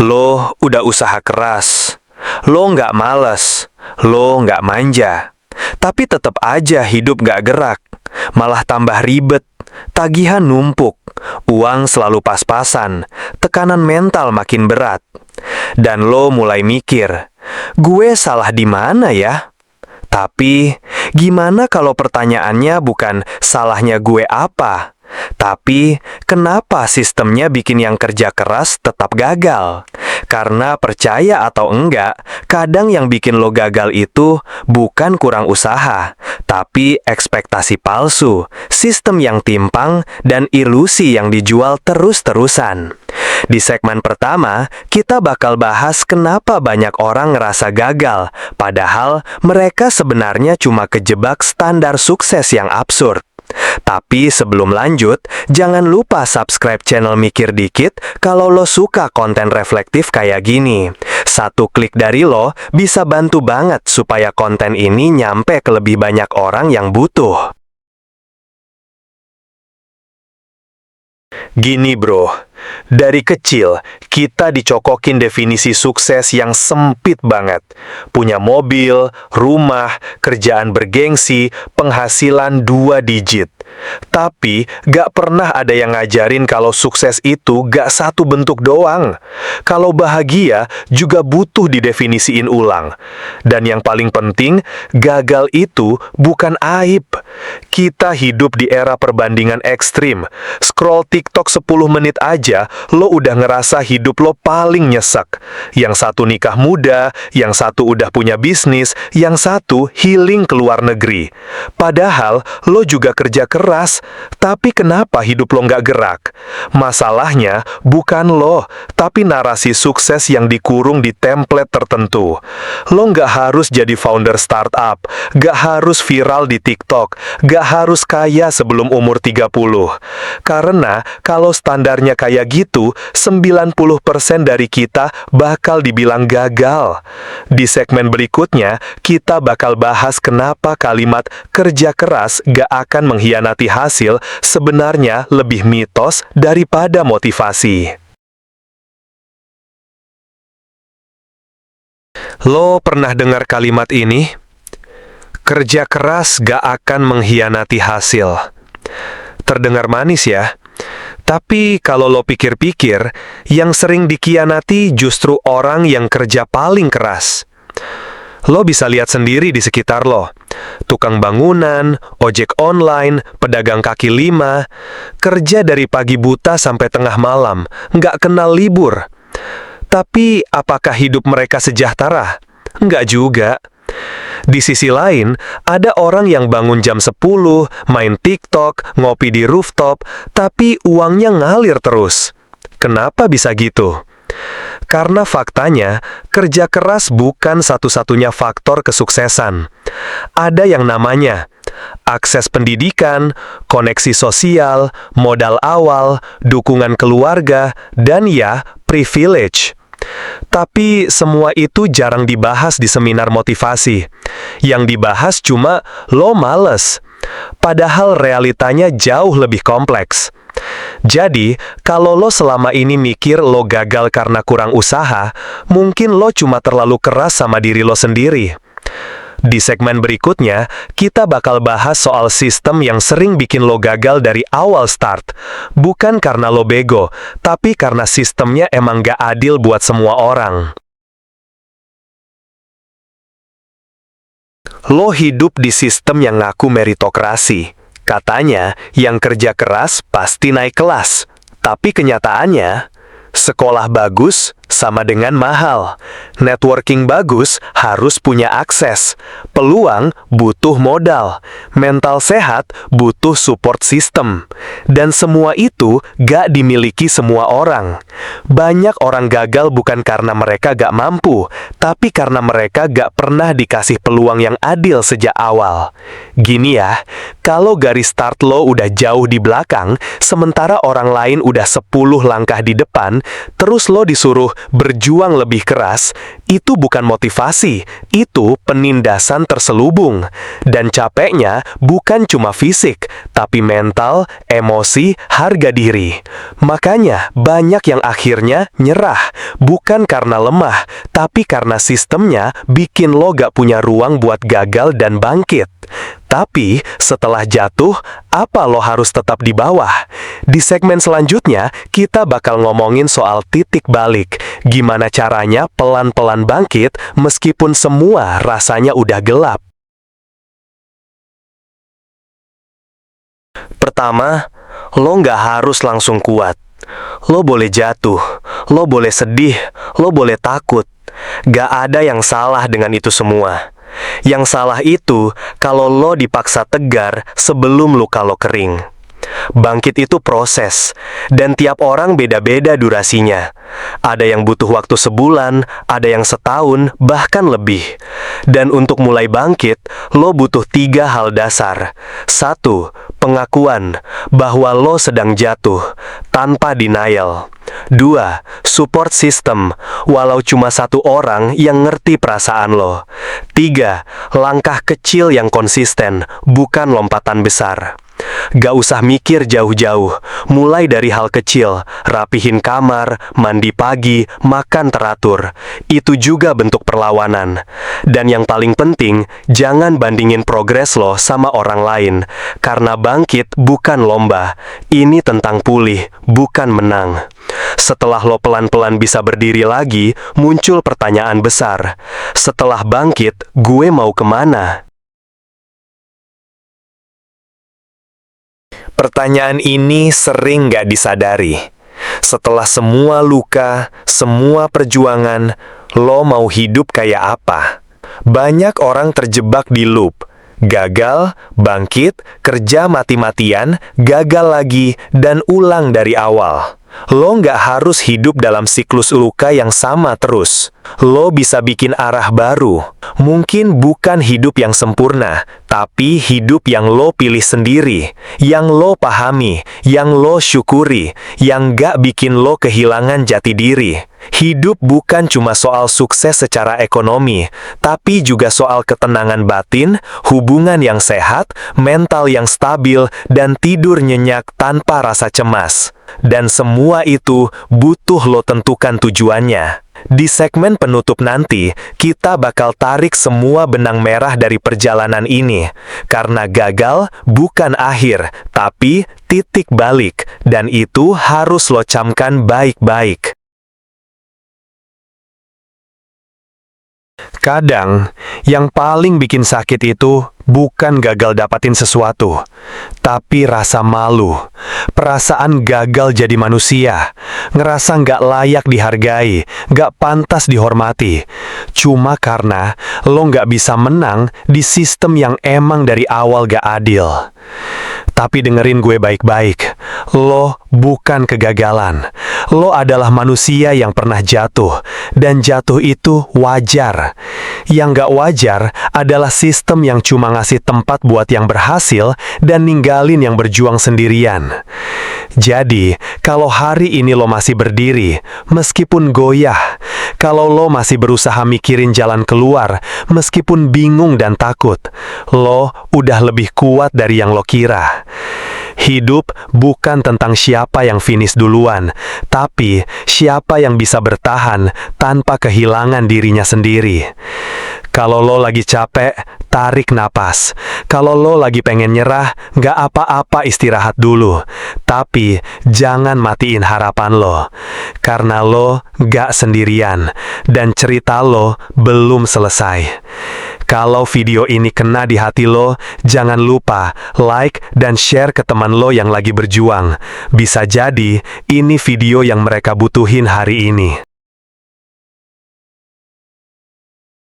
Lo udah usaha keras, lo nggak males, lo nggak manja. Tapi tetap aja hidup nggak gerak, malah tambah ribet, tagihan numpuk, uang selalu pas-pasan, tekanan mental makin berat. Dan lo mulai mikir, gue salah di mana ya? Tapi, gimana kalau pertanyaannya bukan salahnya gue apa? Tapi, kenapa sistemnya bikin yang kerja keras tetap gagal? Karena percaya atau enggak, kadang yang bikin lo gagal itu bukan kurang usaha, tapi ekspektasi palsu, sistem yang timpang, dan ilusi yang dijual terus-terusan. Di segmen pertama, kita bakal bahas kenapa banyak orang ngerasa gagal, padahal mereka sebenarnya cuma kejebak standar sukses yang absurd. Tapi sebelum lanjut, jangan lupa subscribe channel Mikir Dikit kalau lo suka konten reflektif kayak gini. Satu klik dari lo bisa bantu banget supaya konten ini nyampe ke lebih banyak orang yang butuh. Gini bro, dari kecil kita dicokokin definisi sukses yang sempit banget. Punya mobil, rumah, kerjaan bergengsi, penghasilan 2 digit. Tapi gak pernah ada yang ngajarin kalau sukses itu gak satu bentuk doang. Kalau bahagia juga butuh didefinisiin ulang. Dan yang paling penting, gagal itu bukan aib. Kita hidup di era perbandingan ekstrim. Scroll TikTok 10 menit aja, lo udah ngerasa hidup lo paling nyesek. Yang satu nikah muda, yang satu udah punya bisnis, yang satu healing ke luar negeri. Padahal, lo juga kerja keras, tapi kenapa hidup lo nggak gerak? Masalahnya bukan lo, tapi narasi sukses yang dikurung di template tertentu. Lo nggak harus jadi founder startup, nggak harus viral di TikTok, nggak harus kaya sebelum umur 30. Karena kalau standarnya kayak gitu, 90% dari kita bakal dibilang gagal. Di segmen berikutnya, kita bakal bahas kenapa kalimat kerja keras gak akan mengkhianati hasil sebenarnya lebih mitos daripada motivasi. Lo pernah dengar kalimat ini? Kerja keras gak akan mengkhianati hasil. Terdengar manis ya? Tapi kalau lo pikir-pikir, yang sering dikhianati justru orang yang kerja paling keras. Lo bisa lihat sendiri di sekitar lo. Tukang bangunan, ojek online, pedagang kaki lima, kerja dari pagi buta sampai tengah malam, nggak kenal libur. Tapi apakah hidup mereka sejahtera? Nggak juga. Di sisi lain, ada orang yang bangun jam 10, main TikTok, ngopi di rooftop, tapi uangnya ngalir terus. Kenapa bisa gitu? Karena faktanya, kerja keras bukan satu-satunya faktor kesuksesan. Ada yang namanya akses pendidikan, koneksi sosial, modal awal, dukungan keluarga, dan ya, privilege. Tapi semua itu jarang dibahas di seminar motivasi. Yang dibahas cuma lo males. Padahal realitanya jauh lebih kompleks. Jadi, kalau lo selama ini mikir lo gagal karena kurang usaha, mungkin lo cuma terlalu keras sama diri lo sendiri. Di segmen berikutnya, kita bakal bahas soal sistem yang sering bikin lo gagal dari awal start. Bukan karena lo bego, tapi karena sistemnya emang gak adil buat semua orang. Lo hidup di sistem yang ngaku meritokrasi. Katanya, yang kerja keras pasti naik kelas. Tapi kenyataannya, sekolah bagus sama dengan mahal. Networking bagus harus punya akses. Peluang butuh modal. Mental sehat butuh support system. Dan semua itu gak dimiliki semua orang. Banyak orang gagal bukan karena mereka gak mampu, tapi karena mereka gak pernah dikasih peluang yang adil sejak awal. Gini ya, kalau garis start lo udah jauh di belakang, sementara orang lain udah 10 langkah di depan, terus lo disuruh berjuang lebih keras, itu bukan motivasi, itu penindasan terselubung. Dan capeknya bukan cuma fisik, tapi mental, emosi, harga diri. Makanya banyak yang akhirnya nyerah, bukan karena lemah, tapi karena sistemnya bikin lo gak punya ruang buat gagal dan bangkit. Tapi, setelah jatuh, apa lo harus tetap di bawah? Di segmen selanjutnya, kita bakal ngomongin soal titik balik. Gimana caranya pelan-pelan bangkit meskipun semua rasanya udah gelap. Pertama, lo nggak harus langsung kuat. Lo boleh jatuh, lo boleh sedih, lo boleh takut. Gak ada yang salah dengan itu semua. Yang salah itu kalau lo dipaksa tegar sebelum luka lo kering. Bangkit itu proses, dan tiap orang beda-beda durasinya. Ada yang butuh waktu sebulan, ada yang setahun, bahkan lebih. Dan untuk mulai bangkit, lo butuh 3 hal dasar. 1. Pengakuan bahwa lo sedang jatuh, tanpa denial. 2. Support system, walau cuma 1 orang yang ngerti perasaan lo. 3. Langkah kecil yang konsisten, bukan lompatan besar. Gak usah mikir jauh-jauh, mulai dari hal kecil, rapihin kamar, mandi pagi, makan teratur. Itu juga bentuk perlawanan. Dan yang paling penting, jangan bandingin progres lo sama orang lain, karena bangkit bukan lomba. Ini tentang pulih, bukan menang. Setelah lo pelan-pelan bisa berdiri lagi, muncul pertanyaan besar. Setelah bangkit, gue mau kemana? Pertanyaan ini sering gak disadari. Setelah semua luka, semua perjuangan, lo mau hidup kayak apa? Banyak orang terjebak di loop. Gagal, bangkit, kerja mati-matian, gagal lagi, dan ulang dari awal. Lo nggak harus hidup dalam siklus luka yang sama terus. Lo bisa bikin arah baru. Mungkin bukan hidup yang sempurna, tapi hidup yang lo pilih sendiri, yang lo pahami, yang lo syukuri, yang nggak bikin lo kehilangan jati diri. Hidup bukan cuma soal sukses secara ekonomi, tapi juga soal ketenangan batin, hubungan yang sehat, mental yang stabil, dan tidur nyenyak tanpa rasa cemas. Dan semua itu butuh lo tentukan tujuannya. Di segmen penutup nanti, kita bakal tarik semua benang merah dari perjalanan ini. Karena gagal bukan akhir, tapi titik balik. Dan itu harus lo camkan baik-baik. Kadang, yang paling bikin sakit itu bukan gagal dapatin sesuatu, tapi rasa malu. Perasaan gagal jadi manusia, ngerasa nggak layak dihargai, nggak pantas dihormati. Cuma karena lo nggak bisa menang di sistem yang emang dari awal gak adil. Tapi dengerin gue baik-baik, lo bukan kegagalan. Lo adalah manusia yang pernah jatuh, dan jatuh itu wajar. Yang gak wajar adalah sistem yang cuma ngasih tempat buat yang berhasil dan ninggalin yang berjuang sendirian. Jadi, kalau hari ini lo masih berdiri, meskipun goyah, kalau lo masih berusaha mikirin jalan keluar, meskipun bingung dan takut, lo udah lebih kuat dari yang lo kira. Hidup bukan tentang siapa yang finish duluan, tapi siapa yang bisa bertahan tanpa kehilangan dirinya sendiri. Kalau lo lagi capek, tarik napas. Kalau lo lagi pengen nyerah, gak apa-apa istirahat dulu. Tapi jangan matiin harapan lo. Karena lo gak sendirian, dan cerita lo belum selesai. Kalau video ini kena di hati lo, jangan lupa like dan share ke teman lo yang lagi berjuang. Bisa jadi ini video yang mereka butuhin hari ini.